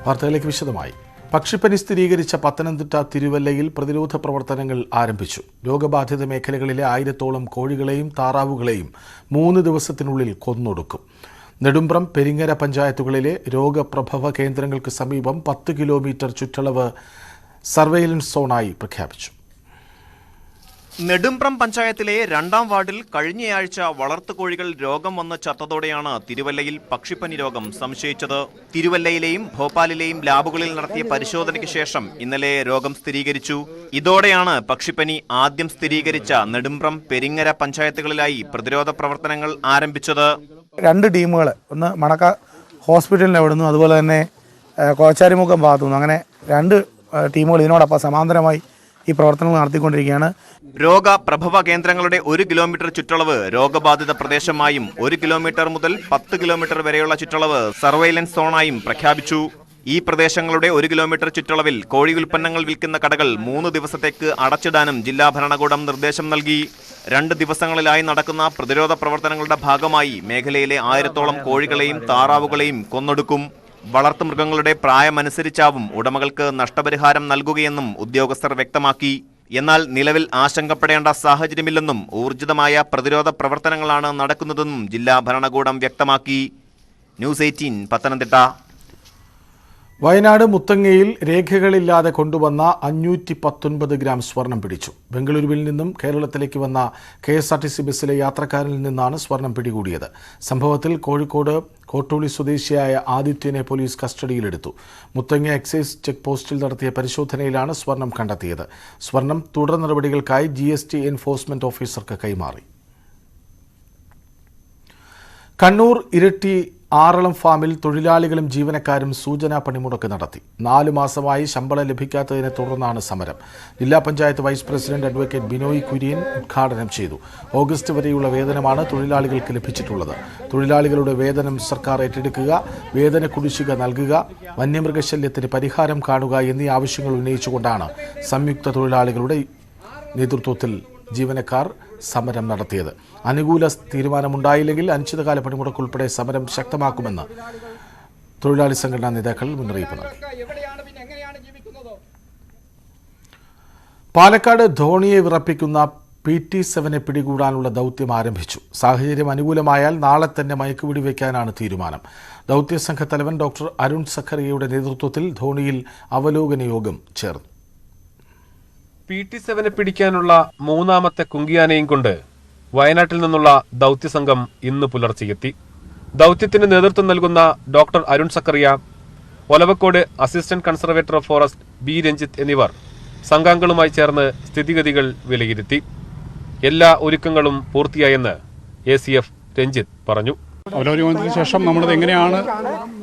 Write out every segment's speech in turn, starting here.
വാർത്തകളിലേക്ക് വിശദമായി. പക്ഷിപ്പനി സ്ഥിരീകരിച്ച പത്തനംതിട്ട തിരുവല്ലയിൽ പ്രതിരോധ പ്രവർത്തനങ്ങൾ ആരംഭിച്ചു. രോഗബാധിത മേഖലകളിലെ 1000-ഓളം കോഴികളെയും താറാവുകളെയും 3 ദിവസത്തിനുള്ളിൽ കൊന്നൊടുക്കും. നെടുമ്പ്രം, പെരിങ്ങര പഞ്ചായത്തുകളിലെ രോഗപ്രഭവ കേന്ദ്രങ്ങൾക്ക് സമീപം 10 കിലോമീറ്റർ ചുറ്റളവ് സർവെയിലൻസ് സോണായി പ്രഖ്യാപിച്ചു. നെടുമ്പ്രം പഞ്ചായത്തിലെ 2ാം വാർഡിൽ കഴിഞ്ഞയാഴ്ച വളർത്തുകോഴികൾ രോഗം വന്ന് ചത്തതോടെയാണ് തിരുവല്ലയിൽ പക്ഷിപ്പനി രോഗം സംശയിച്ചത്. തിരുവല്ലയിലെയും ഭോപ്പാലിലെയും ലാബുകളിൽ നടത്തിയ പരിശോധനയ്ക്ക് ശേഷം ഇന്നലെ രോഗം സ്ഥിരീകരിച്ചു. ഇതോടെയാണ് പക്ഷിപ്പനി ആദ്യം സ്ഥിരീകരിച്ച നെടുമ്പ്രം, പെരിങ്ങര പഞ്ചായത്തുകളിലായി പ്രതിരോധ പ്രവർത്തനങ്ങൾ ആരംഭിച്ചത്. 2 ടീമുകൾ, ഒന്ന് മണക്ക ഹോസ്പിറ്റലിന് അവിടുന്ന്, അതുപോലെ തന്നെ കോച്ചാരിമുഖം ഭാഗത്തുനിന്ന്, അങ്ങനെ 2 ടീമുകൾ ഇതിനോടൊപ്പം സമാന്തരമായി ഈ പ്രവർത്തനങ്ങൾ നടത്തിക്കൊണ്ടിരിക്കുകയാണ്. രോഗപ്രഭവ കേന്ദ്രങ്ങളുടെ 1 കിലോമീറ്റർ ചുറ്റളവ് രോഗബാധിത പ്രദേശമായും 1 കിലോമീറ്റർ മുതൽ 10 കിലോമീറ്റർ വരെയുള്ള ചുറ്റളവ് സർവൈലൻസ് സോണായും പ്രഖ്യാപിച്ചു. ഈ പ്രദേശങ്ങളുടെ 1 കിലോമീറ്റർ ചുറ്റളവിൽ കോഴി ഉൽപ്പന്നങ്ങൾ വിൽക്കുന്ന കടകൾ 3 ദിവസത്തേക്ക് അടച്ചിടാനും ജില്ലാ ഭരണകൂടം നിർദ്ദേശം നൽകി. 2 ദിവസങ്ങളിലായി നടക്കുന്ന പ്രതിരോധ പ്രവർത്തനങ്ങളുടെ ഭാഗമായി മേഖലയിലെ 1000-ഓളം കോഴികളെയും താറാവുകളെയും കൊന്നൊടുക്കും. വളർത്തുമൃഗങ്ങളുടെ പ്രായമനുസരിച്ചാവും ഉടമകൾക്ക് നഷ്ടപരിഹാരം നൽകുകയെന്നും ഉദ്യോഗസ്ഥർ വ്യക്തമാക്കി. എന്നാൽ നിലവിൽ ആശങ്കപ്പെടേണ്ട സാഹചര്യമില്ലെന്നും ഊർജിതമായ പ്രതിരോധ പ്രവർത്തനങ്ങളാണ് നടക്കുന്നതെന്നും ജില്ലാ ഭരണകൂടം വ്യക്തമാക്കി. ന്യൂസ് 18 പത്തനംതിട്ട. വയനാട് മുത്തങ്ങയിൽ രേഖകളില്ലാതെ കൊണ്ടുവന്ന 519 ഗ്രാം സ്വർണം പിടിച്ചു. ബംഗളൂരുവിൽ നിന്നും കേരളത്തിലേക്ക് വന്ന KSRTC ബസ്സിലെ യാത്രക്കാരിൽ നിന്നാണ് സ്വർണം പിടികൂടിയത്. സംഭവത്തിൽ കോഴിക്കോട് കോട്ടൂളി സ്വദേശിയായ ആദിത്യനെ പോലീസ് കസ്റ്റഡിയിലെടുത്തു. മുത്തങ്ങ എക്സൈസ് ചെക്ക് പോസ്റ്റിൽ നടത്തിയ പരിശോധനയിലാണ് സ്വർണം കണ്ടെത്തിയത്. സ്വർണം തുടർ നടപടികൾക്കായി GST എൻഫോഴ്സ്മെന്റ് ഓഫീസർക്ക് കൈമാറി. കണ്ണൂർ ഇരട്ടി ആറളം ഫാമിൽ തൊഴിലാളികളും ജീവനക്കാരും സൂചനാ പണിമുടക്ക് നടത്തി. 4 മാസമായി ശമ്പളം ലഭിക്കാത്തതിനെ തുടർന്നാണ് സമരം. ജില്ലാ panchayat vice president advocate Binoy Kurian ഉദ്ഘാടനം ചെയ്തു. ഓഗസ്റ്റ് വരെയുള്ള വേതനമാണ് തൊഴിലാളികൾക്ക് ലഭിച്ചിട്ടുള്ളത്. തൊഴിലാളികളുടെ വേതനം സർക്കാർ ഏറ്റെടുക്കുക, വേതന കുടിശ്ശിക നൽകുക, വന്യമൃഗശല്യത്തിന് പരിഹാരം കാണുക എന്നീ ആവശ്യങ്ങൾ ഉന്നയിച്ചുകൊണ്ടാണ് സംയുക്ത തൊഴിലാളികളുടെ നേതൃത്വത്തിൽ ജീവനക്കാർ സമരം നടത്തിയത്. അനുകൂല തീരുമാനമുണ്ടായില്ലെങ്കിൽ അനിശ്ചിതകാല പണിമുടക്കുൾപ്പെടെ സമരം ശക്തമാക്കുമെന്ന് തൊഴിലാളി സംഘടനാ നേതാക്കൾ മുന്നറിയിപ്പ് നൽകി. പാലക്കാട് ധോണിയെ വിറപ്പിക്കുന്ന PT-7 പിടികൂടാനുള്ള ദൗത്യം ആരംഭിച്ചു. സാഹചര്യം അനുകൂലമായാൽ നാളെ തന്നെ മയക്കുവെടി വയ്ക്കാനാണ് തീരുമാനം. ദൗത്യസംഘത്തലവൻ ഡോക്ടർ അരുൺ സഖറിയയുടെ നേതൃത്വത്തിൽ ധോണിയിൽ അവലോകന യോഗം ചേർന്നു. PT-7 പിടിക്കാനുള്ള 3ാമത്തെ കുങ്കിയാനയും കൊണ്ട് വയനാട്ടിൽ നിന്നുള്ള ദൗത്യസംഘം ഇന്ന് പുലർച്ചെത്തി. ദൗത്യത്തിന് നേതൃത്വം നൽകുന്ന doctor Arun Zachariah, Olavakkode assistant conservator of forest B Ranjith എന്നിവർ സംഘാംഗങ്ങളുമായി ചേർന്ന് സ്ഥിതിഗതികൾ വിലയിരുത്തി. എല്ലാ ഒരുക്കങ്ങളും പൂർത്തിയായെന്ന് ACF രഞ്ജിത്ത് പറഞ്ഞു. അവലോകനത്തിന് ശേഷം നമ്മളത് എങ്ങനെയാണ്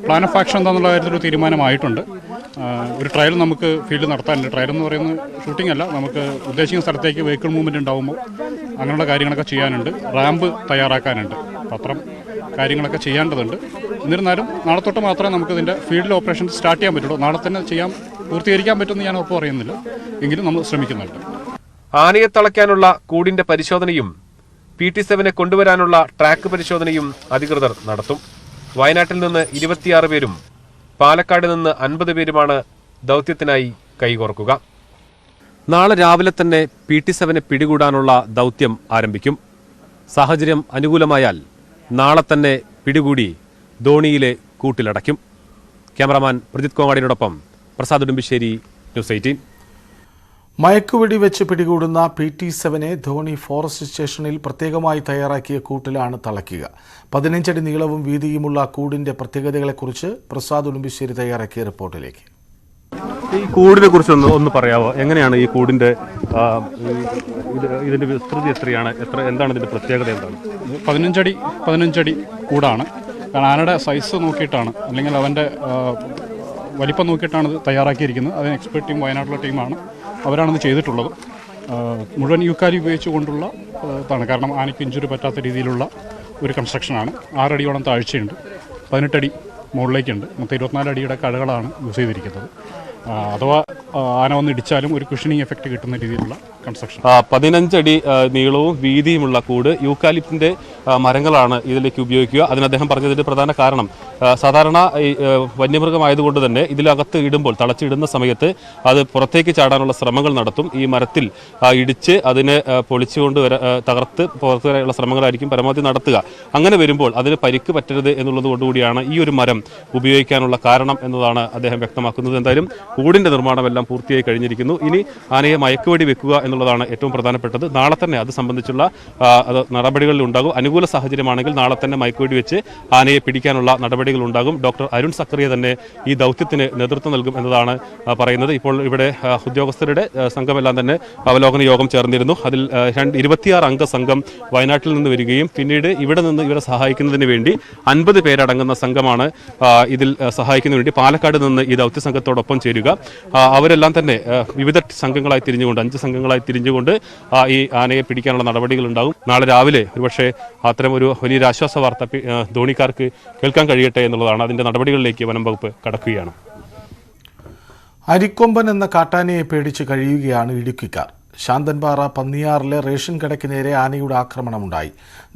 പ്ലാൻ ഓഫ് ആക്ഷൻ എന്താണെന്നുള്ള കാര്യത്തിൽ തീരുമാനമായിട്ടുണ്ട്. ഒരു ട്രയൽ നമുക്ക് ഫീൽഡ് നടത്താനുണ്ട്. ട്രയൽ എന്ന് പറയുന്നത് ഷൂട്ടിംഗ് അല്ല, നമുക്ക് ഉദ്ദേശിക്കുന്ന സ്ഥലത്തേക്ക് വെഹിക്കിൾ മൂവ്മെൻറ്റ് ഉണ്ടാകുമ്പോൾ അങ്ങനെയുള്ള കാര്യങ്ങളൊക്കെ ചെയ്യാനുണ്ട്. റാമ്പ് തയ്യാറാക്കാനുണ്ട്. അത്തരം കാര്യങ്ങളൊക്കെ ചെയ്യേണ്ടതുണ്ട്. എന്നിരുന്നാലും നാളെ തൊട്ട് മാത്രമേ നമുക്ക് ഇതിൻ്റെ ഫീൽഡിൽ ഓപ്പറേഷൻ സ്റ്റാർട്ട് ചെയ്യാൻ പറ്റുള്ളൂ. നാളെ തന്നെ പൂർത്തീകരിക്കാൻ പറ്റുമെന്ന് ഞാൻ ഉറപ്പ് പറയുന്നില്ല, എങ്കിലും നമ്മൾ ശ്രമിക്കുന്നുണ്ട്. ആനയെ തളയ്ക്കാനുള്ള കൂടിന്റെ പരിശോധനയും PT-7 കൊണ്ടുവരാനുള്ള ട്രാക്ക് പരിശോധനയും അധികൃതർ നടത്തും. വയനാട്ടിൽ നിന്ന് 26 പേരും പാലക്കാട് നിന്ന് 50 പേരുമാണ് ദൗത്യത്തിനായി കൈകോർക്കുക. നാളെ രാവിലെ തന്നെ PT-7 പിടികൂടാനുള്ള ദൗത്യം ആരംഭിക്കും. സാഹചര്യം അനുകൂലമായാൽ നാളെ തന്നെ പിടികൂടി ധോണിയിലെ കൂട്ടിലടയ്ക്കും. ക്യാമറാമാൻ പ്രജിത് കോങ്ങാടിനോടൊപ്പം പ്രസാദ് ഉടുമ്പിശ്ശേരി, ന്യൂസ് 18. മയക്കുവെടി വെച്ച് പിടികൂടുന്ന PT-7 ധോണി ഫോറസ്റ്റ് സ്റ്റേഷനിൽ പ്രത്യേകമായി തയ്യാറാക്കിയ കൂട്ടിലാണ് തളയ്ക്കുക. 15 അടി നീളവും വീതിയുമുള്ള കൂടിന്റെ പ്രത്യേകതകളെക്കുറിച്ച് പ്രസാദ് ഉടുമ്പിശ്ശേരി തയ്യാറാക്കിയ റിപ്പോർട്ടിലേക്ക്. ഈ കൂടിനെ കുറിച്ച് ഒന്ന് പറയാമോ? എങ്ങനെയാണ് ഈ കൂടിന്റെ ഇതിന്റെ വിസ്തൃതി എത്രയാണ്? എന്താണ് ഇതിന്റെ പ്രത്യേകത? എന്താണ്? 15 അടി കൂടാണ്. കാരണം ആനയുടെ സൈസ് നോക്കിയിട്ടാണ്, അല്ലെങ്കിൽ അവൻ്റെ വലിപ്പം നോക്കിയിട്ടാണ് ഇത് തയ്യാറാക്കിയിരിക്കുന്നത്. അതിന് എക്സ്പെർട്ട് ടീം, വയനാട്ടിലുള്ള ടീമാണ്, അവരാണിത് ചെയ്തിട്ടുള്ളത്. മുഴുവൻ യൂക്കാലി ഉപയോഗിച്ചുകൊണ്ടുള്ള ഇതാണ്. കാരണം ആനയ്ക്ക് ഇഞ്ചുറി പറ്റാത്ത രീതിയിലുള്ള ഒരു കൺസ്ട്രക്ഷനാണ്. 6 അടിയോളം താഴ്ചയുണ്ട്, 18 അടി മുകളിലേക്കുണ്ട്. മൊത്തം 24 അടിയുടെ കടകളാണ് യൂസ് ചെയ്തിരിക്കുന്നത്. അഥവാ ആന വന്ന് ഇടിച്ചാലും ഒരു കുഷനിങ് എഫക്റ്റ് കിട്ടുന്ന രീതിയിലുള്ള കൺസ്ട്രക്ഷൻ. 15 അടി നീളവും വീതിയുമുള്ള കൂട് യൂക്കാലിപ്റ്റിന്റെ മരങ്ങളാണ് ഇതിലേക്ക് ഉപയോഗിക്കുക. അതിന് അദ്ദേഹം പറഞ്ഞതിന്റെ പ്രധാന കാരണം സാധാരണ വന്യമൃഗമായതുകൊണ്ട് തന്നെ ഇതിലകത്ത് ഇടുമ്പോൾ തളച്ചിടുന്ന സമയത്ത് അത് പുറത്തേക്ക് ചാടാനുള്ള ശ്രമങ്ങൾ നടത്തും. ഈ മരത്തിൽ ഇടിച്ച് അതിനെ പൊളിച്ചുകൊണ്ട് തകർത്ത് പുറത്തു വരാനുള്ള ശ്രമങ്ങളായിരിക്കും പരമാവധി നടത്തുക. അങ്ങനെ വരുമ്പോൾ അതിന് പരിക്ക് പറ്റരുത് എന്നുള്ളത് കൊണ്ടുകൂടിയാണ് ഈ ഒരു മരം ഉപയോഗിക്കാനുള്ള കാരണം എന്നതാണ് അദ്ദേഹം വ്യക്തമാക്കുന്നത്. എന്തായാലും കൂടിന്റെ നിർമ്മാണമെല്ലാം പൂർത്തിയായി കഴിഞ്ഞിരിക്കുന്നു. ഇനി ആനയെ മയക്കുവെടി വെക്കുക എന്നുള്ളതാണ് ഏറ്റവും പ്രധാനപ്പെട്ടത്. നാളെ തന്നെ അത് സംബന്ധിച്ചുള്ള നടപടികളിൽ ഉണ്ടാകും. അനുകൂല സാഹചര്യമാണെങ്കിൽ നാളെ തന്നെ മയക്കുവെടി വെച്ച് ആനയെ പിടിക്കാനുള്ള നടപടികൾ ഉണ്ടാകും. ഡോക്ടർ അരുൺ സക്കറിയ തന്നെ ഈ ദൗത്യത്തിന് നേതൃത്വം നൽകും എന്നതാണ് പറയുന്നത്. ഇപ്പോൾ ഇവിടെ ഉദ്യോഗസ്ഥരുടെ സംഘമെല്ലാം തന്നെ അവലോകന യോഗം ചേർന്നിരുന്നു. അതിൽ 26 അംഗ സംഘം വയനാട്ടിൽ നിന്ന് വരികയും പിന്നീട് ഇവിടെ നിന്ന് ഇവരെ സഹായിക്കുന്നതിന് വേണ്ടി 50 പേരടങ്ങുന്ന സംഘമാണ് ഇതിൽ സഹായിക്കുന്നതിന് വേണ്ടി പാലക്കാട് നിന്ന് ഈ ദൗത്യ സംഘത്തോടൊപ്പം ചേരുക. അവരെല്ലാം തന്നെ വിവിധ സംഘങ്ങളായി തിരിഞ്ഞുകൊണ്ട് 5 സംഘങ്ങളായി തിരിഞ്ഞുകൊണ്ട് ഈ ആനയെ പിടിക്കാനുള്ള നടപടികൾ ഉണ്ടാകും. നാളെ രാവിലെ ഒരുപക്ഷെ അത്തരം ഒരു വലിയൊരു ആശ്വാസ വാർത്ത ധോണിക്കാർക്ക് കേൾക്കാൻ കഴിയട്ടെ എന്നുള്ളതാണ്. അതിന്റെ നടപടികളിലേക്ക് വനം വകുപ്പ് കടക്കുകയാണ്. അരിക്കൊമ്പൻ എന്ന കാട്ടാനയെ പേടിച്ച് കഴിയുകയാണ് ഇടുക്കിക്കാർ. ശാന്തൻപാറ പന്നിയാറിലെ റേഷൻ കടയ്ക്ക് നേരെ ആനയുടെ ആക്രമണമുണ്ടായി.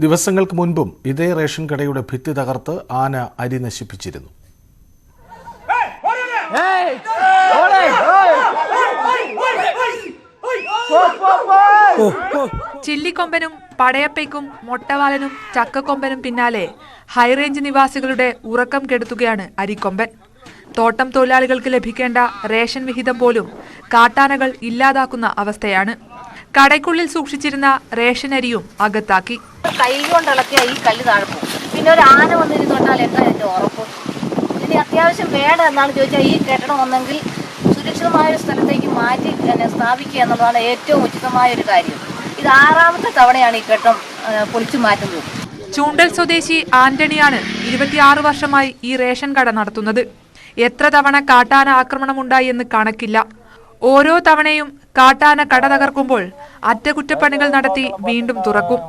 ദിവസങ്ങൾക്ക് മുൻപും ഇതേ റേഷൻ കടയുടെ ഭിത്തി തകർത്ത് ആന അരി നശിപ്പിച്ചിരുന്നു. ചില്ലിക്കൊമ്പനും പടയപ്പയ്ക്കും മൊട്ടവാലനും ചക്കക്കൊമ്പനും പിന്നാലെ ഹൈറേഞ്ച് നിവാസികളുടെ ഉറക്കം കെടുത്തുകയാണ് അരിക്കൊമ്പൻ. തോട്ടം തൊഴിലാളികൾക്ക് ലഭിക്കേണ്ട റേഷൻ വിഹിതം പോലും കാട്ടാനകൾ ഇല്ലാതാക്കുന്ന അവസ്ഥയാണ്. കടയ്ക്കുള്ളിൽ സൂക്ഷിച്ചിരുന്ന റേഷൻ അരിയും അകത്താക്കി. കൈ കൊണ്ടിളക്കിയ ഈ കല്ല് താഴെ പോകും. പിന്നെ ഒരു ആന വന്നിരുന്നോണ്ടാൽ എന്താ എന്റെ ഉറപ്പ്? ഇനി അത്യാവശ്യം വേണം എന്നാണ് ചോദിച്ചാൽ ഈ കെട്ടിടം ഒന്നെങ്കിൽ സുരക്ഷിതമായ ഒരു സ്ഥലത്തേക്ക് മാറ്റി സ്ഥാപിക്കുക എന്നുള്ളതാണ് ഏറ്റവും ഉചിതമായ ഒരു കാര്യം. ഇത് 6ാമത്തെ തവണയാണ് ഈ കെട്ടിടം പൊളിച്ചു മാറ്റുന്നത്. ചൂണ്ടൽ സ്വദേശി ആന്റണിയാണ് 26 വർഷമായി ഈ റേഷൻ കട നടത്തുന്നത്. എത്ര തവണ കാട്ടാന ആക്രമണമുണ്ടായി എന്ന് കണക്കില്ല. ഓരോ തവണയും കാട്ടാന കട തകർക്കുമ്പോൾ അറ്റകുറ്റപ്പണികൾ നടത്തി വീണ്ടും തുറക്കും.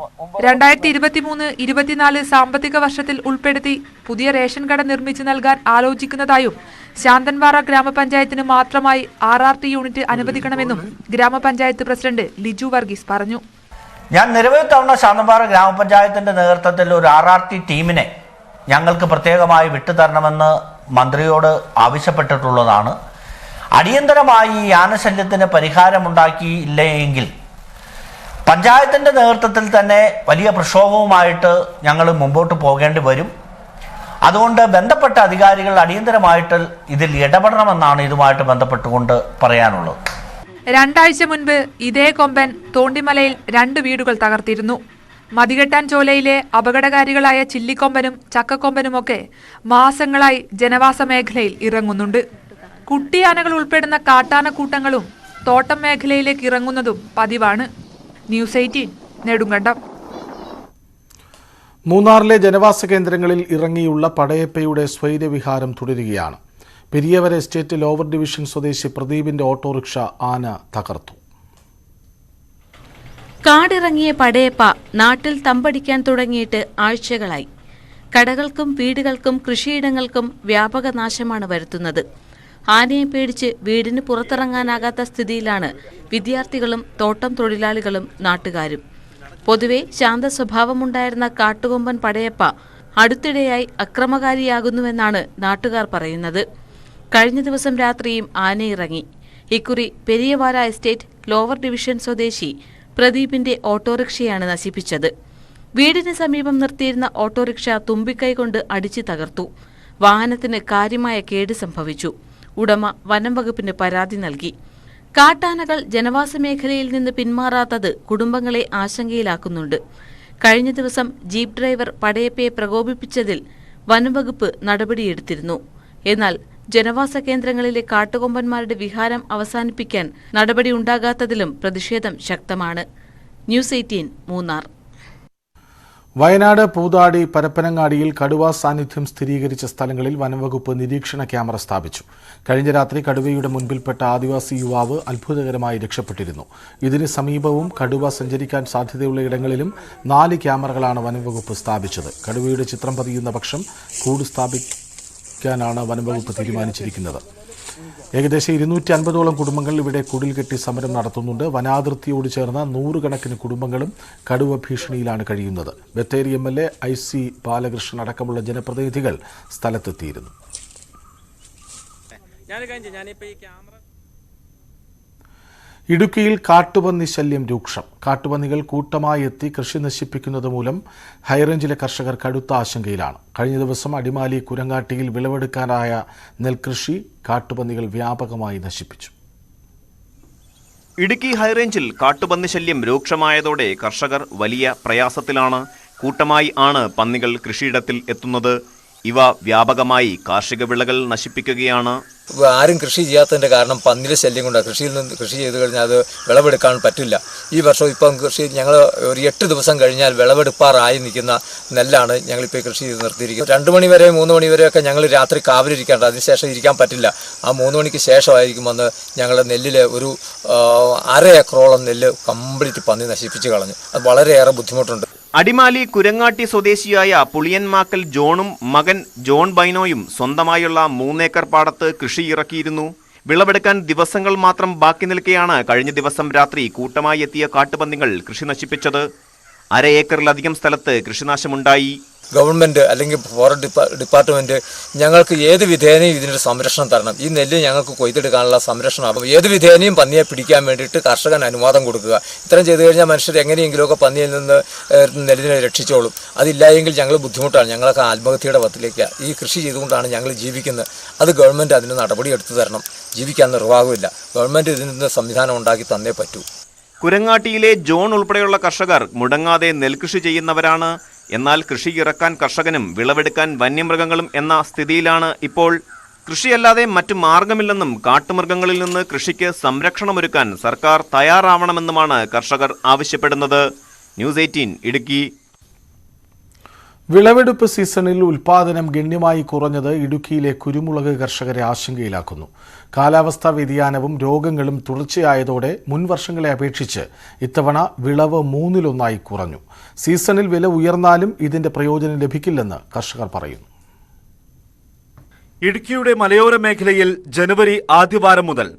2023-24 സാമ്പത്തിക വർഷത്തിൽ ഉൾപ്പെടുത്തി പുതിയ റേഷൻ കട നിർമ്മിച്ചു നൽകാൻ ആലോചിക്കുന്നതായും ശാന്തൻപാറ ഗ്രാമപഞ്ചായത്തിന് മാത്രമായി RRT യൂണിറ്റ് അനുവദിക്കണമെന്നും ഗ്രാമപഞ്ചായത്ത് പ്രസിഡന്റ് ലിജു വർഗീസ് പറഞ്ഞു. ഞാൻ നിരവധി തവണ ശാന്തൻപാറ ഗ്രാമപഞ്ചായത്തിന്റെ നേതൃത്വത്തിൽ ഒരു RRT ടീമിനെ ഞങ്ങൾക്ക് പ്രത്യേകമായി വിട്ടുതരണമെന്ന് മന്ത്രിയോട് ആവശ്യപ്പെട്ടിട്ടുള്ളതാണ്. അടിയന്തരമായി ഈ ആനശല്യത്തിന് പരിഹാരമുണ്ടാക്കിയില്ലെങ്കിൽ പഞ്ചായത്തിന്റെ നേതൃത്വത്തിൽ തന്നെ വലിയ പ്രക്ഷോഭവുമായിട്ട് ഞങ്ങൾ മുമ്പോട്ട് പോകേണ്ടി വരും. അതുകൊണ്ട് ബന്ധപ്പെട്ട അധികാരികൾ അടിയന്തരമായിട്ട് ഇതിൽ ഇടപെടണമെന്നാണ് ഇതുമായിട്ട് ബന്ധപ്പെട്ടുകൊണ്ട് പറയാനുള്ളത്. 2 ആഴ്ച മുൻപ് ഇതേ കൊമ്പൻ തോണ്ടിമലയിൽ 2 വീടുകൾ തകർത്തിരുന്നു. മതികെട്ടാൻ ചോലയിലെ അപകടകാരികളായ ചില്ലിക്കൊമ്പനും ചക്കക്കൊമ്പനുമൊക്കെ മാസങ്ങളായി ജനവാസ മേഖലയിൽ ഇറങ്ങുന്നുണ്ട്. കുട്ടിയാനകൾ ഉൾപ്പെടുന്ന കാട്ടാനക്കൂട്ടങ്ങളും തോട്ടം മേഖലയിലേക്ക് ഇറങ്ങുന്നതും പതിവാണ്. ന്യൂസ് 18 നെടുങ്കണ്ടം. മൂന്നാറിലെ ജനവാസ കേന്ദ്രങ്ങളിൽ ഇറങ്ങിയുള്ള പടയപ്പയുടെ സ്വൈര്യവിഹാരം തുടരുകയാണ്. പെരിയവര എസ്റ്റേറ്റ് ലോവർ ഡിവിഷൻ സ്വദേശി പ്രദീപിന്റെ ഓട്ടോറിക്ഷ ആന തകർത്തു. കാടിറങ്ങിയ പടയപ്പ നാട്ടിൽ തമ്പടിക്കാൻ തുടങ്ങിയിട്ട് ആഴ്ചകളായി. കടകൾക്കും വീടുകൾക്കും കൃഷിയിടങ്ങൾക്കും വ്യാപക നാശമാണ് വരുത്തുന്നത്. ആനയെ പേടിച്ച് വീടിന് പുറത്തിറങ്ങാനാകാത്ത സ്ഥിതിയിലാണ് വിദ്യാർത്ഥികളും തോട്ടം തൊഴിലാളികളും നാട്ടുകാരും. പൊതുവെ ശാന്ത സ്വഭാവമുണ്ടായിരുന്ന കാട്ടുകൊമ്പൻ പടയപ്പ അടുത്തിടെയായി അക്രമകാരിയാകുന്നുവെന്നാണ് നാട്ടുകാർ പറയുന്നത്. കഴിഞ്ഞ ദിവസം രാത്രിയും ആനയിറങ്ങി. ഇക്കുറി പെരിയവാര എസ്റ്റേറ്റ് ലോവർ ഡിവിഷൻ സ്വദേശി പ്രദീപിന്റെ ഓട്ടോറിക്ഷയാണ് നശിപ്പിച്ചത്. വീടിന് സമീപം നിർത്തിയിരുന്ന ഓട്ടോറിക്ഷ തുമ്പിക്കൈ കൊണ്ട് അടിച്ചു തകർത്തു. വാഹനത്തിന് കാര്യമായ കേട് സംഭവിച്ചു. ഉടമ വനം വകുപ്പിന് പരാതി നൽകി. കാട്ടാനകൾ ജനവാസ മേഖലയിൽ നിന്ന് പിന്മാറാത്തത് കുടുംബങ്ങളെ ആശങ്കയിലാക്കുന്നുണ്ട്. കഴിഞ്ഞ ദിവസം ജീപ്പ് ഡ്രൈവർ പടയപ്പയെ പ്രകോപിപ്പിച്ചതിൽ വനം വകുപ്പ് നടപടിയെടുത്തിരുന്നു. എന്നാൽ ജനവാസ കേന്ദ്രങ്ങളിലെ കാട്ടുകൊമ്പന്മാരുടെ വിഹാരം അവസാനിപ്പിക്കാൻ നടപടിയുണ്ടാകാത്തതിലും പ്രതിഷേധം ശക്തമാണ്. ന്യൂസ് 18 മൂന്നാർ. വയനാട് പൂതാടി പരപ്പനങ്ങാടിയിൽ കടുവ സാന്നിധ്യം സ്ഥിരീകരിച്ച സ്ഥലങ്ങളിൽ വനംവകുപ്പ് നിരീക്ഷണ ക്യാമറ സ്ഥാപിച്ചു. കഴിഞ്ഞ രാത്രി കടുവയുടെ മുൻപിൽപ്പെട്ട ആദിവാസി യുവാവ് അത്ഭുതകരമായി രക്ഷപ്പെട്ടിരുന്നു. ഇതിന് സമീപവും കടുവ സഞ്ചരിക്കാൻ സാധ്യതയുള്ള ഇടങ്ങളിലും 4 ക്യാമറകളാണ് വനംവകുപ്പ് സ്ഥാപിച്ചത്. കടുവയുടെ ചിത്രം പതിയുന്ന പക്ഷം കൂട് സ്ഥാപിക്കാനാണ് വനംവകുപ്പ് തീരുമാനിച്ചിരിക്കുന്നത്. ഏകദേശം 250ഓളം കുടുംബങ്ങൾ ഇവിടെ കുടിൽ കെട്ടി സമരം നടത്തുന്നുണ്ട്. വനാതിർത്തിയോട് ചേർന്ന 100 കണക്കിന് കുടുംബങ്ങളും കടുവ ഭീഷണിയിലാണ് കഴിയുന്നത്. ബത്തേരി MLA IC ബാലകൃഷ്ണൻ അടക്കമുള്ള ജനപ്രതിനിധികൾ സ്ഥലത്തെത്തിയിരുന്നു. ഇടുക്കിയിൽ കാട്ടുപന്നി ശല്യം രൂക്ഷം. കാട്ടുപന്നികൾ കൂട്ടമായി എത്തി കൃഷി നശിപ്പിക്കുന്നത് മൂലം ഹൈറേഞ്ചിലെ കർഷകർ കടുത്ത ആശങ്കയിലാണ്. കഴിഞ്ഞ ദിവസം അടിമാലി കുരങ്ങാട്ടിയിൽ വിളവെടുക്കാനായ നെൽകൃഷി കാട്ടുപന്നികൾ വ്യാപകമായി നശിപ്പിച്ചു. ഇടുക്കി ഹൈറേഞ്ചിൽ കാട്ടുപന്നി ശല്യം രൂക്ഷമായതോടെ കർഷകർ വലിയ പ്രയാസത്തിലാണ്. കൂട്ടമായി ആണ് പന്നികൾ കൃഷിയിടത്തിൽ എത്തുന്നത്. ഇവ വ്യാപകമായി കാർഷിക വിളകൾ നശിപ്പിക്കുകയാണ്. ആരും കൃഷി ചെയ്യാത്തതിൻ്റെ കാരണം പന്നിയുടെ ശല്യം കൊണ്ടാണ്. കൃഷിയിൽ നിന്ന് കൃഷി ചെയ്ത് കഴിഞ്ഞാൽ അത് വിളവെടുക്കാൻ പറ്റില്ല. ഈ വർഷം ഇപ്പം കൃഷി ഞങ്ങൾ ഒരു 8 ദിവസം കഴിഞ്ഞാൽ വിളവെടുപ്പാറായി നിൽക്കുന്ന നെല്ലാണ് ഞങ്ങളിപ്പോൾ കൃഷി ചെയ്ത് നിർത്തിയിരിക്കുന്നത്. 2 മണി വരെ 3 മണി വരെയൊക്കെ ഞങ്ങൾ രാത്രി കാവലിരിക്കാണ്ട്, അതിനുശേഷം ഇരിക്കാൻ പറ്റില്ല. ആ 3 മണിക്ക് ശേഷമായിരിക്കും വന്ന് ഞങ്ങളുടെ നെല്ലിൽ ഒരു 1/2 ഏക്കറോളം നെല്ല് കംപ്ലീറ്റ് പന്നി നശിപ്പിച്ച് കളഞ്ഞു. അത് വളരെയേറെ ബുദ്ധിമുട്ടുണ്ട്. അടിമാലി കുരങ്ങാട്ടി സ്വദേശിയായ പുളിയൻമാക്കൽ ജോണും മകൻ ജോൺ ബൈനോയും സ്വന്തമായുള്ള 3 ഏക്കർ പാടത്ത് കൃഷി ഇറക്കിയിരുന്നു. വിളവെടുക്കാൻ ദിവസങ്ങൾ മാത്രം ബാക്കി നിൽക്കെയാണ് കഴിഞ്ഞ ദിവസം രാത്രി കൂട്ടമായി എത്തിയ കാട്ടുപന്നികൾ കൃഷി നശിപ്പിച്ചത്. 1/2 ഏക്കറിലധികം സ്ഥലത്ത് കൃഷിനാശമുണ്ടായി. ഗവൺമെൻറ് അല്ലെങ്കിൽ ഫോറസ്റ്റ് ഡിപ്പാർട്ട്മെൻറ്റ് ഞങ്ങൾക്ക് ഏത് വിധേനയും ഇതിനൊരു സംരക്ഷണം തരണം. ഈ നെല്ല് ഞങ്ങൾക്ക് കൊയ്തെടുക്കാനുള്ള സംരക്ഷണം. അപ്പോൾ ഏത് വിധേനയും പന്നിയെ പിടിക്കാൻ വേണ്ടിയിട്ട് കർഷകൻ അനുവാദം കൊടുക്കുക. ഇത്രയും ചെയ്തു കഴിഞ്ഞാൽ മനുഷ്യർ എങ്ങനെയെങ്കിലുമൊക്കെ പന്നിയിൽ നിന്ന് നെല്ലിനെ രക്ഷിച്ചോളും. അതില്ലായെങ്കിൽ ഞങ്ങൾ ബുദ്ധിമുട്ടാണ്. ഞങ്ങളൊക്കെ ആത്മഹത്യയുടെ പത്തിലേക്കാണ്. ഈ കൃഷി ചെയ്തുകൊണ്ടാണ് ഞങ്ങൾ ജീവിക്കുന്നത്. അത് ഗവൺമെൻറ് അതിന് നടപടി എടുത്തു തരണം. ജീവിക്കാൻ നിർവാഹമില്ല. ഗവൺമെൻറ് ഇതിന് സംവിധാനം ഉണ്ടാക്കി തന്നേ പറ്റൂ. കുരങ്ങാട്ടിയിലെ ജോൺ ഉൾപ്പെടെയുള്ള കർഷകർ മുടങ്ങാതെ നെൽകൃഷി ചെയ്യുന്നവരാണ്. എന്നാൽ കൃഷി ഇറക്കാൻ കർഷകനും വിളവെടുക്കാൻ വന്യമൃഗങ്ങളും എന്ന സ്ഥിതിയിലാണ് ഇപ്പോൾ. കൃഷിയല്ലാതെ മറ്റു മാർഗമില്ലെന്നും കാട്ടുമൃഗങ്ങളിൽ നിന്ന് കൃഷിക്ക് സംരക്ഷണമൊരുക്കാൻ സർക്കാർ തയ്യാറാവണമെന്നുമാണ് കർഷകർ ആവശ്യപ്പെടുന്നത്. ന്യൂസ് 18 ഇടുക്കി. വിളവെടുപ്പ് സീസണിൽ ഉൽപാദനം ഗണ്യമായി കുറഞ്ഞത് ഇടുക്കിയിലെ കുരുമുളക് കർഷകരെ ആശങ്കയിലാക്കുന്നു. കാലാവസ്ഥാ വ്യതിയാനവും രോഗങ്ങളും തുടർച്ചയായതോടെ മുൻ വർഷങ്ങളെ അപേക്ഷിച്ച് ഇത്തവണ വിളവ് 3-1 കുറഞ്ഞു. സീസണിൽ വില ഉയർന്നാലും ഇതിന്റെ പ്രയോജനം ലഭിക്കില്ലെന്ന് കർഷകർ പറയുന്നു. ഇടുക്കിയുടെ മലയോര മേഖലയിൽ ജനുവരി ആദ്യവാരം മുതൽ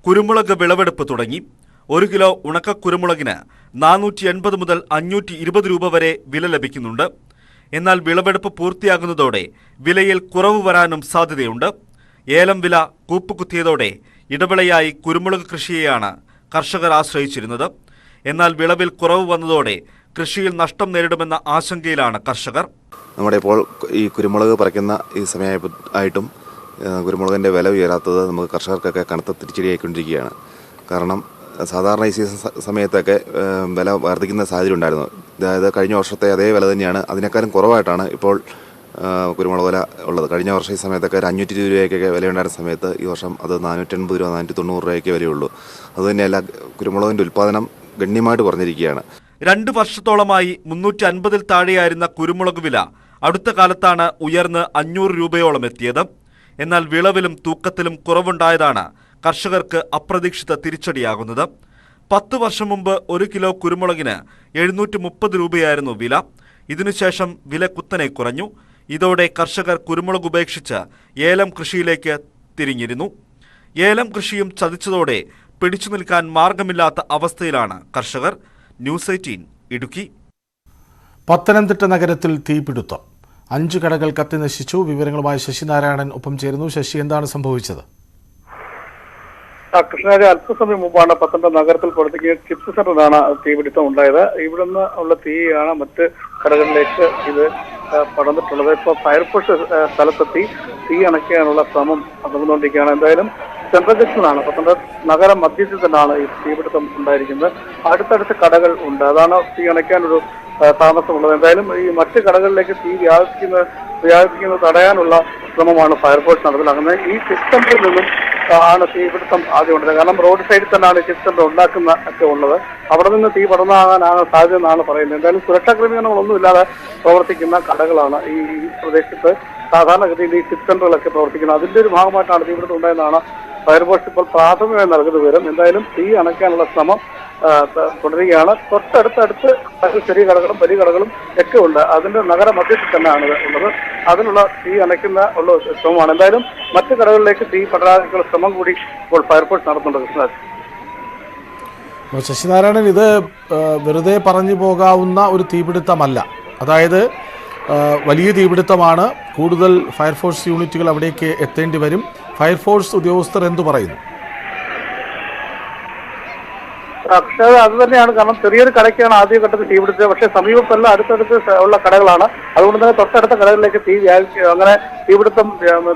കുരുമുളക് വിളവെടുപ്പ് തുടങ്ങി. 1 കിലോ ഉണക്ക കുരുമുളകിന് 480 മുതൽ 520 രൂപ വരെ വില ലഭിക്കുന്നുണ്ട്. എന്നാൽ വിളവെടുപ്പ് പൂർത്തിയാകുന്നതോടെ വിലയിൽ കുറവ് വരാനും സാധ്യതയുണ്ട്. ഏലം വില കൂപ്പുകുത്തിയതോടെ ഇടവിളയായി കുരുമുളക് കൃഷിയെയാണ് കർഷകർ ആശ്രയിച്ചിരുന്നത്. എന്നാൽ വിളവിൽ കുറവ് വന്നതോടെ കൃഷിയിൽ നഷ്ടം നേരിടുമെന്ന ആശങ്കയിലാണ് കർഷകർ. നമ്മുടെ ഇപ്പോൾ ഈ കുരുമുളക് പറിക്കുന്ന ഈ സമയമായിട്ടും കുരുമുളകിൻ്റെ വില ഉയരാത്തത് നമുക്ക് കർഷകർക്കൊക്കെ കനത്ത തിരിച്ചടിയായിക്കൊണ്ടിരിക്കുകയാണ്. കാരണം സാധാരണ ഈ സീസൺ സമയത്തൊക്കെ വില വർദ്ധിക്കുന്ന സാഹചര്യം ഉണ്ടായിരുന്നു. അതായത് കഴിഞ്ഞ വർഷത്തെ അതേ വില തന്നെയാണ്, അതിനേക്കാളും കുറവായിട്ടാണ് ഇപ്പോൾ കുരുമുളക് വില ഉള്ളത്. കഴിഞ്ഞ വർഷം ഈ സമയത്തൊക്കെ ഒരു 520 രൂപയ്ക്കൊക്കെ വിലയുണ്ടായിരുന്ന സമയത്ത് ഈ വർഷം അത് 480 രൂപ 490 രൂപയ്ക്ക് വരെയുള്ളൂ. അതുതന്നെയല്ല, കുരുമുളകിൻ്റെ ഉൽപ്പാദനം ഗണ്യമായിട്ട് കുറഞ്ഞിരിക്കുകയാണ്. 2 വർഷത്തോളമായി 350-ൽ താഴെയായിരുന്ന കുരുമുളക് വില അടുത്ത കാലത്താണ് ഉയർന്ന് 500 രൂപയോളം എത്തിയത്. എന്നാൽ വിളവിലും തൂക്കത്തിലും കുറവുണ്ടായതാണ് കർഷകർക്ക് അപ്രതീക്ഷിത തിരിച്ചടിയാകുന്നത്. 10 വർഷം മുമ്പ് 1 കിലോ കുരുമുളകിന് 730 രൂപയായിരുന്നു വില. ഇതിനുശേഷം വില കുത്തനെ കുറഞ്ഞു. ഇതോടെ കർഷകർ കുരുമുളക് ഉപേക്ഷിച്ച് ഏലം കൃഷിയിലേക്ക് തിരിഞ്ഞിരുന്നു. ഏലം കൃഷിയും ചതിച്ചതോടെ പിടിച്ചു നിൽക്കാൻ മാർഗമില്ലാത്ത അവസ്ഥയിലാണ് കർഷകർ. ന്യൂസ് 18 ഇടുക്കി. പത്തനംതിട്ട നഗരത്തിൽ തീപിടുത്തം. 5 കടകൾ കത്തി നശിച്ചു. വിവരങ്ങളുമായി ശശിനാരായണൻ ഒപ്പം ചേരുന്നു. ശശി, എന്താണ് സംഭവിച്ചത്? കൃഷ്ണരാജ്, അല്പസമയം മുമ്പാണ് പത്തനംതിട്ട നഗരത്തിൽ പ്രവർത്തിക്കുന്ന ചിപ്സ് സെന്ററിലാണ് തീപിടുത്തം ഉണ്ടായത്. ഇവിടുന്ന് ഉള്ള തീയാണ് മറ്റ് കടകളിലേക്ക് ഇത് പടർന്നിട്ടുള്ളത്. ഇപ്പോൾ ഫയർഫോഴ്സ് സ്ഥലത്തെത്തി തീ അണയ്ക്കാനുള്ള ശ്രമം നടന്നുകൊണ്ടിരിക്കുകയാണ്. എന്തായാലും സെൻട്രൽ ജംഗ്ഷനാണ്, പത്തനംതിട്ട നഗരം മധ്യത്തിൽ തന്നെയാണ് ഈ തീപിടുത്തം ഉണ്ടായിരിക്കുന്നത്. അടുത്തടുത്ത് കടകൾ ഉണ്ട്, അതാണ് തീ അണയ്ക്കാനൊരു താമസമുള്ളത്. എന്തായാലും ഈ മറ്റ് കടകളിലേക്ക് തീ വ്യാപിക്കുന്നത് തടയാനുള്ള ശ്രമമാണ് ഫയർഫോഴ്സ് നടപ്പിലാക്കുന്നത്. ഈ ചിപ്സ് സെന്ററിൽ നിന്നും ആണ് തീപിടുത്തം ആദ്യം ഉണ്ടായത്. കാരണം റോഡ് സൈഡിൽ തന്നെയാണ് ചിപ്സ് സെന്റർ ഉണ്ടാക്കുന്ന ഒക്കെ ഉള്ളത്. അവിടെ നിന്ന് തീ പടർന്നാകാനാണ് സാധ്യത എന്നാണ് പറയുന്നത്. എന്തായാലും സുരക്ഷാ ക്രമീകരണങ്ങളൊന്നും ഇല്ലാതെ പ്രവർത്തിക്കുന്ന കടകളാണ് ഈ പ്രദേശത്ത് സാധാരണഗതിയിൽ ഈ ചിപ്സ് സെന്ററുകളൊക്കെ പ്രവർത്തിക്കുന്നത്. അതിന്റെ ഒരു ഭാഗമായിട്ടാണ് തീപിടുത്തം ഉണ്ടായതെന്നാണ് ഫയർഫോഴ്സ് ഇപ്പോൾ പ്രാഥമികമായി നൽകുന്ന വിവരം. എന്തായാലും തീ അണയ്ക്കാനുള്ള ശ്രമം തുടരുകയാണ്. തൊട്ടടുത്തടുത്ത് ചെറിയ കടകളും വലിയ കടകളും ഒക്കെ ഉണ്ട്. അതിന്റെ നഗര മധ്യത്തിൽ തന്നെയാണ് ഉള്ളത്. അതിനുള്ള തീ അണയ്ക്കുന്ന ഉള്ള ശ്രമമാണ്. എന്തായാലും മറ്റു കടകളിലേക്ക് തീ പടരാനുള്ള ശ്രമം കൂടി ഇപ്പോൾ ഫയർഫോഴ്സ് നടത്തുന്നുണ്ട്. കൃഷ്ണരാജ്. ശശിനാരായണൻ, ഇത് വെറുതെ പറഞ്ഞു പോകാവുന്ന ഒരു തീപിടുത്തമല്ല. അതായത് വലിയ തീപിടുത്തമാണ്. കൂടുതൽ ഫയർഫോഴ്സ് യൂണിറ്റുകൾ അവിടേക്ക് എത്തേണ്ടി വരും. ഫയർഫോഴ്സ് ഉദ്യോഗസ്ഥർ എന്തു പറയുന്നു? പക്ഷേ അത് തന്നെയാണ്. കാരണം ചെറിയൊരു കടയ്ക്കാണ് ആദ്യഘട്ടത്തിൽ തീ പിടിച്ചത്. പക്ഷേ സമീപത്തെല്ലാം അടുത്തടുത്ത് ഉള്ള കടകളാണ്. അതുകൊണ്ട് തന്നെ തൊട്ടടുത്ത കടകളിലേക്ക് അങ്ങനെ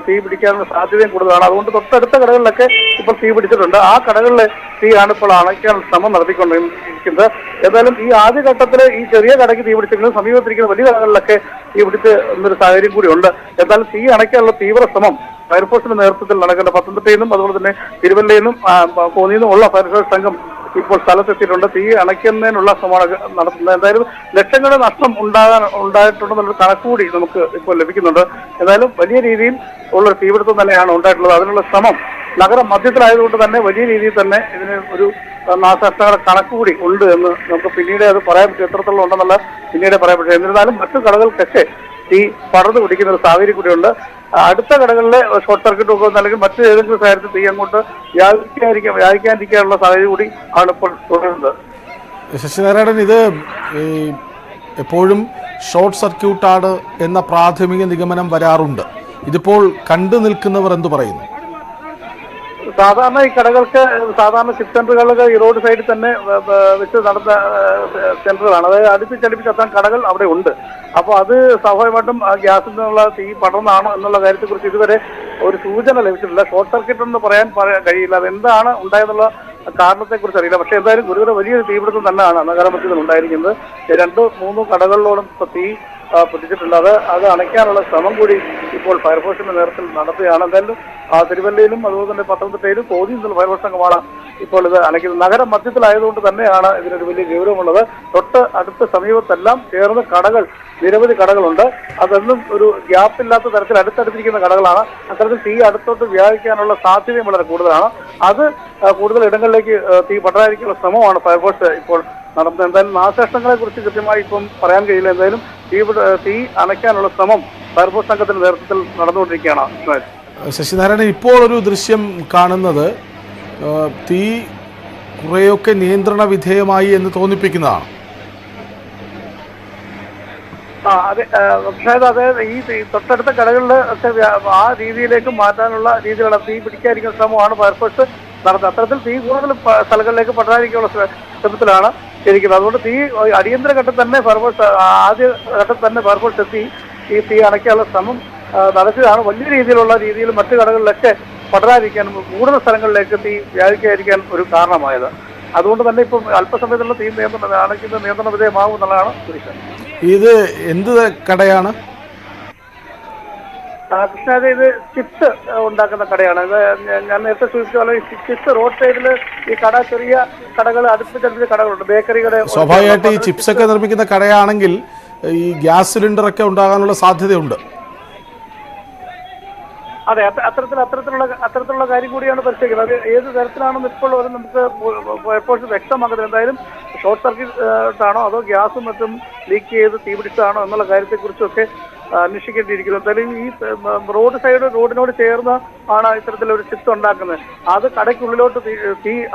തീ പിടിക്കാനുള്ള സാധ്യതയും കൂടുതലാണ്. അതുകൊണ്ട് തൊട്ടടുത്ത കടകളിലൊക്കെ ഇപ്പോൾ തീ പിടിച്ചിട്ടുണ്ട്. ആ കടകളിലെ തീയാണ് ഇപ്പോൾ അണയ്ക്കാൻ ശ്രമം നടത്തിക്കൊണ്ടിരിക്കുന്നത്. ഏതായാലും ഈ ആദ്യഘട്ടത്തിൽ ഈ ചെറിയ കടയ്ക്ക് തീ പിടിച്ചെങ്കിലും സമീപത്തിരിക്കുന്ന വലിയ കടകളിലൊക്കെ തീ പിടിച്ച് എന്നൊരു സാഹചര്യം കൂടിയുണ്ട്. എന്തായാലും തീ അണയ്ക്കാനുള്ള തീവ്ര ശ്രമം ഫയർഫോഴ്സിന്റെ നേതൃത്വത്തിൽ നടക്കേണ്ട പത്തനംതിട്ടയിൽ നിന്നും അതുപോലെ തന്നെ തിരുവല്ലയിൽ നിന്നും കോന്നിയിൽ നിന്നും ഉള്ള ഫയർഫോഴ്സ് സംഘം ഇപ്പോൾ സ്ഥലത്തെത്തിയിട്ടുണ്ട്. തീ അണയ്ക്കുന്നതിനുള്ള ശ്രമമാണ് നടത്തുന്നത്. എന്തായാലും ലക്ഷങ്ങളുടെ നഷ്ടം ഉണ്ടായിട്ടുണ്ടെന്നുള്ളൊരു കണക്കുകൂടി നമുക്ക് ഇപ്പോൾ ലഭിക്കുന്നുണ്ട്. എന്തായാലും വലിയ രീതിയിൽ ഉള്ള തീപിടുത്തം തന്നെയാണ് ഉണ്ടായിട്ടുള്ളത്. അതിനുള്ള ശ്രമം നഗര മധ്യത്തിലായതുകൊണ്ട് തന്നെ വലിയ രീതിയിൽ തന്നെ ഇതിന് ഒരു നാശനഷ്ടങ്ങളുടെ കണക്കുകൂടി ഉണ്ട് എന്ന് നമുക്ക് പിന്നീട് അത് പറയാൻ പറ്റും. എത്രത്തോളം ഉണ്ടെന്നുള്ള പിന്നീട് പറയാൻ പറ്റും. എന്നിരുന്നാലും മറ്റു കടകൾക്കൊക്കെ തീ പടർന്നു പിടിക്കുന്ന ഒരു സാഹചര്യം കൂടിയുണ്ട്. അടുത്ത കടകളിലെ ഷോർട്ട് സർക്യൂട്ട് ഒക്കെ അല്ലെങ്കിൽ മറ്റു ഏതെങ്കിലും സാഹചര്യത്തിൽ തീ അങ്ങോട്ട് വ്യാപിക്കാതിരിക്കാനുള്ള സാഹചര്യം കൂടി ആണ് ഇപ്പോൾ തുടരുന്നത്. ശശിനാരായണൻ, ഇത് എപ്പോഴും ഷോർട്ട് സർക്യൂട്ടാണ് എന്ന പ്രാഥമിക നിഗമനം വരാറുണ്ട്. ഇതിപ്പോൾ കണ്ടു നിൽക്കുന്നവർ എന്തു പറയുന്നു? സാധാരണ ഈ കടകൾക്ക് സാധാരണ ചിപ്പ് സെന്ററുകളൊക്കെ ഈ റോഡ് സൈഡിൽ തന്നെ വെച്ച് നടന്ന സെന്ററുകളാണ്. അതായത് അടുപ്പിച്ചെത്താൻ കടകൾ അവിടെ ഉണ്ട്. അപ്പോൾ അത് സ്വാഭാവികമായിട്ടും ഗ്യാസിൽ നിന്നുള്ള തീ പടർന്നാണോ എന്നുള്ള കാര്യത്തെക്കുറിച്ച് ഇതുവരെ ഒരു സൂചന ലഭിച്ചിട്ടില്ല. ഷോർട്ട് സർക്യൂട്ട് എന്ന് പറയാൻ കഴിയില്ല. അതെന്താണ് ഉണ്ടായെന്നുള്ള കാരണത്തെക്കുറിച്ച് അറിയില്ല. പക്ഷേ എന്തായാലും വലിയൊരു തീപിടുത്തം തന്നെയാണ് നഗരമധ്യത്തിൽ ഉണ്ടായിരിക്കുന്നത്. 2-3 കടകളിലോളം തീ പൊട്ടിച്ചിട്ടുണ്ട്. അത് അണയ്ക്കാനുള്ള ശ്രമം കൂടി ഇപ്പോൾ ഫയർഫോഴ്സിന്റെ നേതൃത്വത്തിൽ നടത്തുകയാണ്. എന്തായാലും തിരുവല്ലയിലും അതുപോലെ തന്നെ പത്തനംതിട്ടയിലും കോന്നിയിൽ നിന്നുള്ള ഫയർഫോഴ്സ് സംഘമാണ് ഇപ്പോൾ ഇത് അണയ്ക്കുന്നത്. നഗര മധ്യത്തിലായതുകൊണ്ട് തന്നെയാണ് ഇതിനൊരു വലിയ ഗൗരവമുള്ളത്. തൊട്ട് അടുത്ത സമീപത്തെല്ലാം ചേർന്ന് നിരവധി കടകളുണ്ട്. അതൊന്നും ഒരു ഗ്യാപ്പില്ലാത്ത തരത്തിൽ അടുത്തടുത്തിരിക്കുന്ന കടകളാണ്. അത്തരത്തിൽ തീ അടുത്തോട്ട് വ്യാപിക്കാനുള്ള സാധ്യതയും വളരെ കൂടുതലാണ്. അത് കൂടുതൽ ഇടങ്ങളിലേക്ക് തീ പടരാതിരിക്കാനുള്ള ശ്രമമാണ് ഫയർഫോഴ്സ് ഇപ്പോൾ നടത്തുന്നത്. എന്തായാലും നാശനഷ്ടങ്ങളെ കുറിച്ച് കൃത്യമായി ഇപ്പം പറയാൻ കഴിയില്ല. എന്തായാലും തീ അണയ്ക്കാനുള്ള ശ്രമം ഫയർഫോഴ്സ് സംഘത്തിന്റെ നേതൃത്വത്തിൽ നടന്നുകൊണ്ടിരിക്കുകയാണ്. ശശിനാരായണൻ, ഇപ്പോൾ ഒരു ദൃശ്യം കാണുന്നത് തീ കുറേയൊക്കെ നിയന്ത്രണ വിധേയമായി എന്ന് തോന്നിപ്പിക്കുന്നതാണ്. അതെ, പക്ഷേ അതായത് ഈ തൊട്ടടുത്ത കടകളിൽ ഒക്കെ ആ രീതിയിലേക്ക് മാറ്റാനുള്ള രീതിയിലുള്ള തീ പിടിക്കാതിരിക്കുന്ന ശ്രമമാണ് ഫയർഫോഴ്സ് നടത്തുന്നത്. അത്തരത്തിൽ തീ കൂടുതൽ സ്ഥലങ്ങളിലേക്ക് പടരാതിരിക്കാനുള്ള ശ്രമത്തിലാണ് ഇരിക്കുന്നത്. അതുകൊണ്ട് അടിയന്തര ഘട്ടത്തിൽ തന്നെ ആദ്യ ഘട്ടത്തിൽ തന്നെ ഫയർഫോഴ്സ് എത്തി ഈ തീ അണയ്ക്കാനുള്ള ശ്രമം നടത്തിയതാണ്. വലിയ രീതിയിൽ മറ്റു കടകളിലൊക്കെ പടരാതിരിക്കാനും കൂടുതൽ സ്ഥലങ്ങളിലേക്ക് തീ വ്യാപിക്കാതിരിക്കാൻ ഒരു കാരണമായത്. അതുകൊണ്ട് തന്നെ ഇപ്പം അല്പസമയത്തുള്ള തീ അണയ്ക്കുന്ന നിയന്ത്രണ വിധേയമാകും എന്നുള്ളതാണ് പ്രതീക്ഷ. ഇത് എന്ത് കടയാണ്? കൃഷ്ണ, ഇത് ചിപ്സ് ഉണ്ടാക്കുന്ന കടയാണ്. ഞാൻ നേരത്തെ സൂചിപ്പിച്ച പോലെ ചിപ്സ് റോഡ് സൈഡിൽ ഈ ചെറിയ കടകൾ അടുപ്പിച്ചടുപ്പിച്ച കടകളുണ്ട്. ബേക്കറികളെ സ്വാഭാവികമായിട്ട് ഈ ചിപ്സ് ഒക്കെ നിർമ്മിക്കുന്ന കടയാണെങ്കിൽ ഈ ഗ്യാസ് സിലിണ്ടർ ഒക്കെ ഉണ്ടാകാനുള്ള സാധ്യതയുണ്ട്. അതെ, അത്തരത്തിലുള്ള കാര്യം കൂടിയാണ് പരിശോധിക്കുന്നത്. അത് ഏത് തരത്തിലാണെന്ന് ഇപ്പോൾ നമുക്ക് ഫയർഫോഴ്സ് വ്യക്തമാക്കുന്നത്. എന്തായാലും ഷോർട്ട് സർക്യൂട്ട് ആണോ അതോ ഗ്യാസും മറ്റും ലീക്ക് ചെയ്ത് തീപിടിച്ചതാണോ എന്നുള്ള കാര്യത്തെക്കുറിച്ചൊക്കെ അന്വേഷിക്കേണ്ടിയിരിക്കുന്നു. എന്തായാലും ഈ റോഡിനോട് ചേർന്ന് ആണ് ഇത്തരത്തിലൊരു ചിപ്സ് ഉണ്ടാക്കുന്നത്. അത് കടയ്ക്കുള്ളിലോട്ട്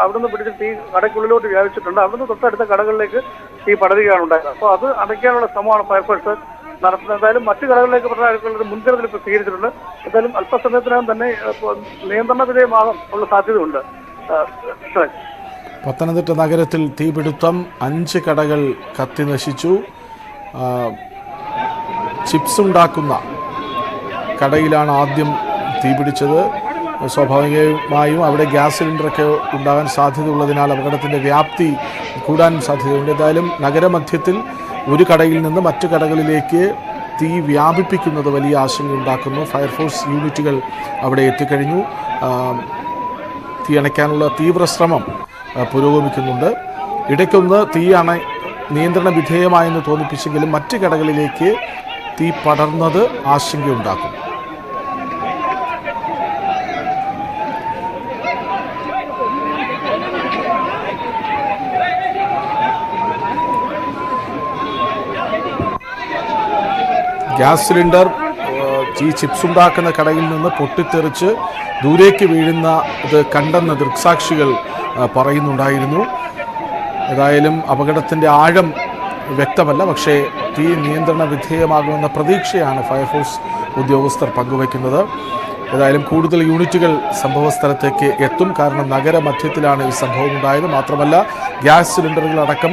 അവിടുന്ന് പിടിച്ച് തീ കടയ്ക്കുള്ളിലോട്ട് വ്യാപിച്ചിട്ടുണ്ട്. അവിടുന്ന് തൊട്ടടുത്ത കടകളിലേക്ക് തീ പടരുകയാണ് ഉണ്ടായത്. അപ്പോൾ അത് അടയ്ക്കാനുള്ള ശ്രമമാണ് ഫയർഫോഴ്സ് നടത്തുന്നത്. എന്തായാലും മറ്റു കടകളിലേക്ക് പടരാനുള്ള മുൻകരുതൽ ഇപ്പോൾ സ്വീകരിച്ചിട്ടുണ്ട്. എന്തായാലും അല്പസമയത്തിനകം തന്നെ നിയന്ത്രണ വിധേയമാകാൻ ഉള്ള സാധ്യതയുണ്ട്. പത്തനംതിട്ട നഗരത്തിൽ തീപിടുത്തം, 5 കടകൾ കത്തി നശിച്ചു. ചിപ്സ് ഉണ്ടാക്കുന്ന കടയിലാണ് ആദ്യം തീപിടിച്ചത്. സ്വാഭാവികമായും അവിടെ ഗ്യാസ് സിലിണ്ടറൊക്കെ ഉണ്ടാകാൻ സാധ്യതയുള്ളതിനാൽ അപകടത്തിൻ്റെ വ്യാപ്തി കൂടാൻ സാധ്യതയുണ്ട്. എന്തായാലും നഗരമധ്യത്തിൽ ഒരു കടയിൽ നിന്ന് മറ്റു കടകളിലേക്ക് തീ വ്യാപിപ്പിക്കുന്നത് വലിയ ആശങ്കയുണ്ടാക്കുന്നു. ഫയർഫോഴ്സ് യൂണിറ്റുകൾ അവിടെ എത്തിക്കഴിഞ്ഞു. തീ അണയ്ക്കാനുള്ള തീവ്ര ശ്രമം പുരോഗമിക്കുന്നുണ്ട്. ഇടയ്ക്കൊന്ന് തീ നിയന്ത്രണ വിധേയമായെന്ന് തോന്നിപ്പിച്ചെങ്കിലും മറ്റ് കടകളിലേക്ക് തീ പടർന്നത് ആശങ്കയുണ്ടാക്കുന്നു. ഗ്യാസ് സിലിണ്ടർ ഈ ചിപ്സ് ഉണ്ടാക്കുന്ന കടയിൽ നിന്ന് പൊട്ടിത്തെറിച്ച് ദൂരേക്ക് വീഴുന്ന ഇത് കണ്ടെന്ന് ദൃക്സാക്ഷികൾ പറയുന്നുണ്ടായിരുന്നു. ഏതായാലും അപകടത്തിൻ്റെ ആഴം വ്യക്തമല്ല, പക്ഷേ തീ നിയന്ത്രണ വിധേയമാകുമെന്ന പ്രതീക്ഷയാണ് ഫയർഫോഴ്സ് ഉദ്യോഗസ്ഥർ പങ്കുവയ്ക്കുന്നത്. ഏതായാലും കൂടുതൽ യൂണിറ്റുകൾ സംഭവസ്ഥലത്തേക്ക് എത്തും. കാരണം നഗരമധ്യത്തിലാണ് ഈ സംഭവം ഉണ്ടായത്. മാത്രമല്ല ഗ്യാസ് സിലിണ്ടറുകളടക്കം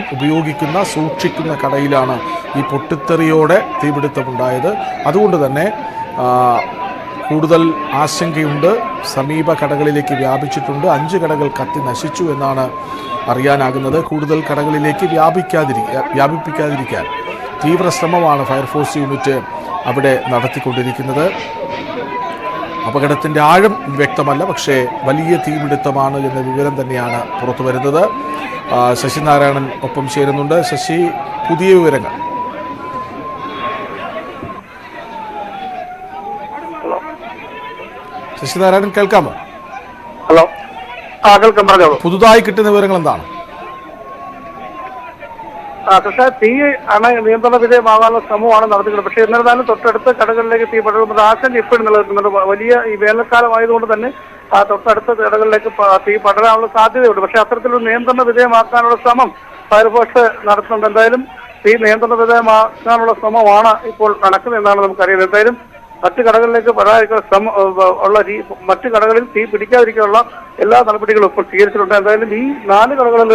സൂക്ഷിക്കുന്ന കടയിലാണ് ഈ പൊട്ടിത്തെറിയോടെ തീപിടുത്തമുണ്ടായത്. അതുകൊണ്ട് തന്നെ കൂടുതൽ ആശങ്കയുണ്ട്. സമീപ കടകളിലേക്ക് വ്യാപിച്ചിട്ടുണ്ട്. 5 കടകൾ കത്തി നശിച്ചു എന്നാണ് അറിയാനാകുന്നത്. കൂടുതൽ കടകളിലേക്ക് വ്യാപിപ്പിക്കാതിരിക്കാൻ തീവ്ര ശ്രമമാണ് ഫയർഫോഴ്സ് യൂണിറ്റ് അവിടെ നടത്തിക്കൊണ്ടിരിക്കുന്നത്. അപകടത്തിൻ്റെ ആഴം വ്യക്തമല്ല, പക്ഷേ വലിയ തീപിടുത്തമാണ് എന്ന വിവരം തന്നെയാണ് പുറത്തു വരുന്നത്. ശശിനാരായണൻ ഒപ്പം ചേരുന്നുണ്ട്. ശശി, പുതിയ വിവരങ്ങൾ. ശശിനാരായണൻ, കേൾക്കാമോ? ഹലോ, കേൾക്കാം, പറഞ്ഞോളൂ. പുതുതായി കിട്ടുന്ന വിവരങ്ങൾ എന്താണ്? പക്ഷേ തീ നിയന്ത്രണ വിധേയമാകാനുള്ള ശ്രമമാണ് നടത്തിക്കുന്നത്. പക്ഷേ എന്നിരുന്നാലും തൊട്ടടുത്ത കടകളിലേക്ക് തീ പടരുന്നത് ആശങ്ക ഇപ്പോഴും നിലനിൽക്കുന്നുണ്ട്. വലിയ ഈ വേനൽക്കാലം ആയതുകൊണ്ട് തന്നെ തൊട്ടടുത്ത കടകളിലേക്ക് തീ പടരാനുള്ള സാധ്യതയുണ്ട്. പക്ഷേ അത്തരത്തിലൊരു നിയന്ത്രണ വിധേയമാക്കാനുള്ള ശ്രമം ഫയർഫോഴ്സ് നടത്തുന്നുണ്ട്. എന്തായാലും തീ നിയന്ത്രണ വിധേയമാക്കാനുള്ള ശ്രമമാണ് ഇപ്പോൾ നടക്കുന്നതെന്നാണ് നമുക്കറിയുന്നത്. എന്തായാലും മറ്റു കടകളിലേക്ക് മറ്റു കടകളിൽ തീ പിടിക്കാതിരിക്കാനുള്ള എല്ലാ നടപടികളും ഇപ്പോൾ സ്വീകരിച്ചിട്ടുണ്ട്. എന്തായാലും ഈ 4 കടകളിൽ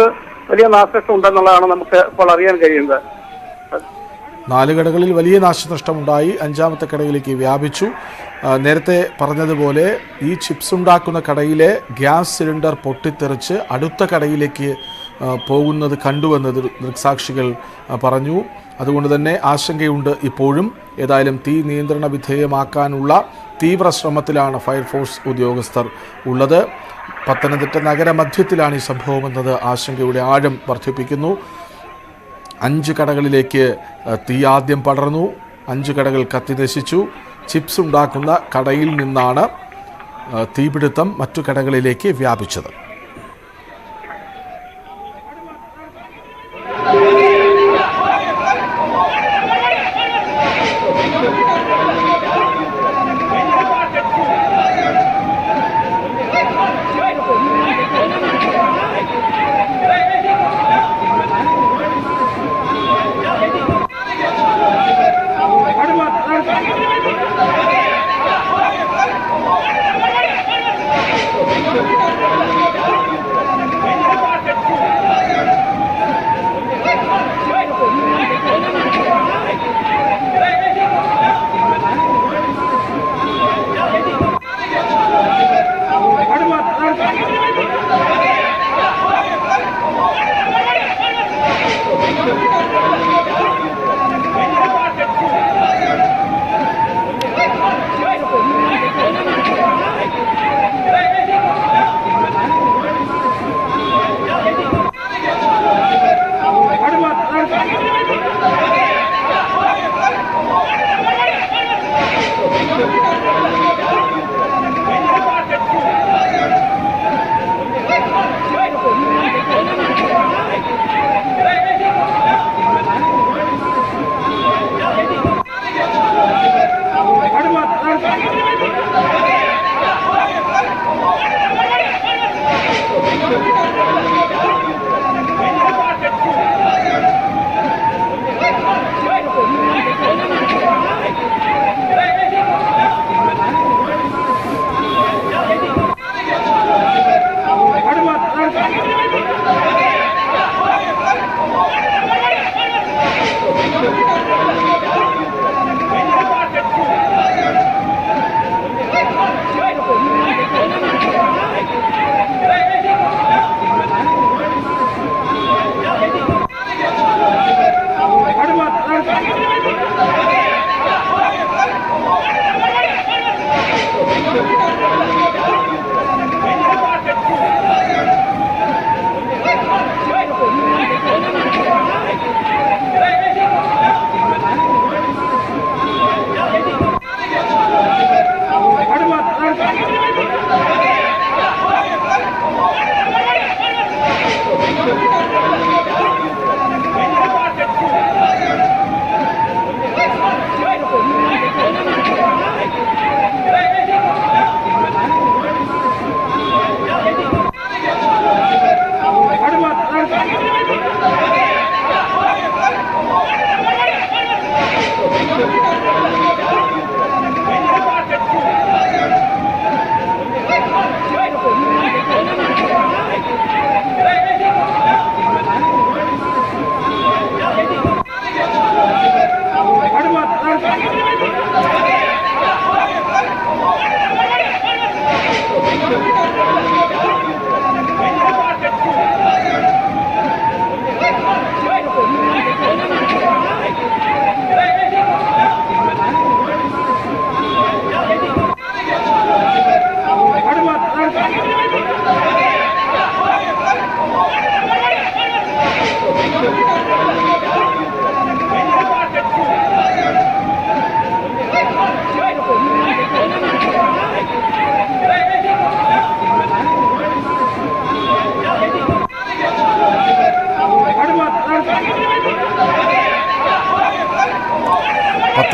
വലിയ നാശനഷ്ടം ഉണ്ടെന്നുള്ളതാണ് നമുക്ക് ഇപ്പോൾ അറിയാൻ കഴിയുന്നത്. 4 കടകളിൽ വലിയ നാശനഷ്ടമുണ്ടായി. 5ാമത്തെ കടയിലേക്ക് വ്യാപിച്ചു. നേരത്തെ പറഞ്ഞതുപോലെ ഈ ചിപ്സ് ഉണ്ടാക്കുന്ന കടയിലെ ഗ്യാസ് സിലിണ്ടർ പൊട്ടിത്തെറിച്ച് അടുത്ത കടയിലേക്ക് പോകുന്നത് കണ്ടുവെന്ന് ദൃക്സാക്ഷികൾ പറഞ്ഞു. അതുകൊണ്ട് തന്നെ ആശങ്കയുണ്ട് ഇപ്പോഴും. ഏതായാലും തീ നിയന്ത്രണ വിധേയമാക്കാനുള്ള തീവ്ര ശ്രമത്തിലാണ് ഫയർഫോഴ്സ് ഉദ്യോഗസ്ഥർ ഉള്ളത്. പത്തനംതിട്ട നഗരമധ്യത്തിലാണ് ഈ സംഭവമെന്നത് ആശങ്കയുടെ ആഴം വർദ്ധിപ്പിക്കുന്നു. 5 കടകളിലേക്ക് തീ ആദ്യം പടർന്നു. 5 കടകൾ കത്തിനശിച്ചു. ചിപ്സ് ഉണ്ടാക്കുന്ന കടയിൽ നിന്നാണ് തീപിടുത്തം മറ്റു കടകളിലേക്ക് വ്യാപിച്ചത്.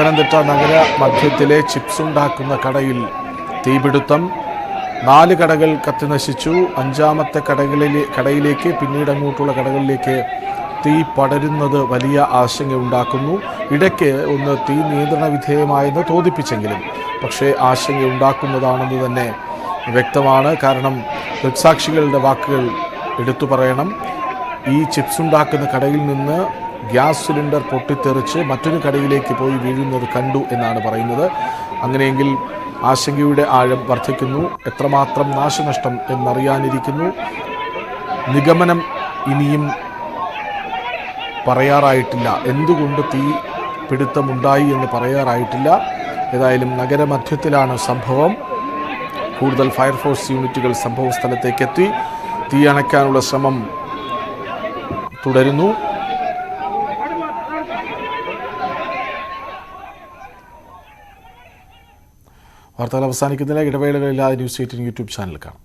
പത്തനംതിട്ട നഗര മധ്യത്തിലെ ചിപ്സ് ഉണ്ടാക്കുന്ന കടയിൽ തീപിടുത്തം. 4 കടകൾ കത്തിനശിച്ചു. 5ാമത്തെ കടയിലേക്ക് പിന്നീട് അങ്ങോട്ടുള്ള കടകളിലേക്ക് തീ പടരുന്നത് വലിയ ആശങ്കയുണ്ടാക്കുന്നു. ഇടയ്ക്ക് ഒന്ന് തീ നിയന്ത്രണ വിധേയമായെന്ന് തോന്നിപ്പിച്ചെങ്കിലും പക്ഷേ ആശങ്കയുണ്ടാക്കുന്നതാണെന്ന് തന്നെ വ്യക്തമാണ്. കാരണം ദൃക്സാക്ഷികളുടെ വാക്കുകൾ എടുത്തു പറയണം. ഈ ചിപ്സ് ഉണ്ടാക്കുന്ന കടയിൽ നിന്ന് ഗ്യാസ് സിലിണ്ടർ പൊട്ടിത്തെറിച്ച് മറ്റൊരു കടയിലേക്ക് പോയി വീഴുന്നത് കണ്ടു എന്നാണ് പറയുന്നത്. അങ്ങനെയെങ്കിൽ ആശങ്കയുടെ ആഴം വർദ്ധിക്കുന്നു. എത്രമാത്രം നാശനഷ്ടം എന്നറിയാനിരിക്കുന്നു. നിഗമനം ഇനിയും പറയാറായിട്ടില്ല. എന്തുകൊണ്ട് തീ പിടുത്തമുണ്ടായി എന്ന് പറയാറായിട്ടില്ല. ഏതായാലും നഗരമധ്യത്തിലാണ് സംഭവം. കൂടുതൽ ഫയർഫോഴ്സ് യൂണിറ്റുകൾ സംഭവ സ്ഥലത്തേക്കെത്തി തീ അണയ്ക്കാനുള്ള ശ്രമം തുടരുന്നു. വാർത്തകൾ അവസാനിക്കുന്നില്ല. ഇടവേളകളില്ലാതെ ന്യൂസ് 18 യൂട്യൂബ് ചാനൽ കാണാം.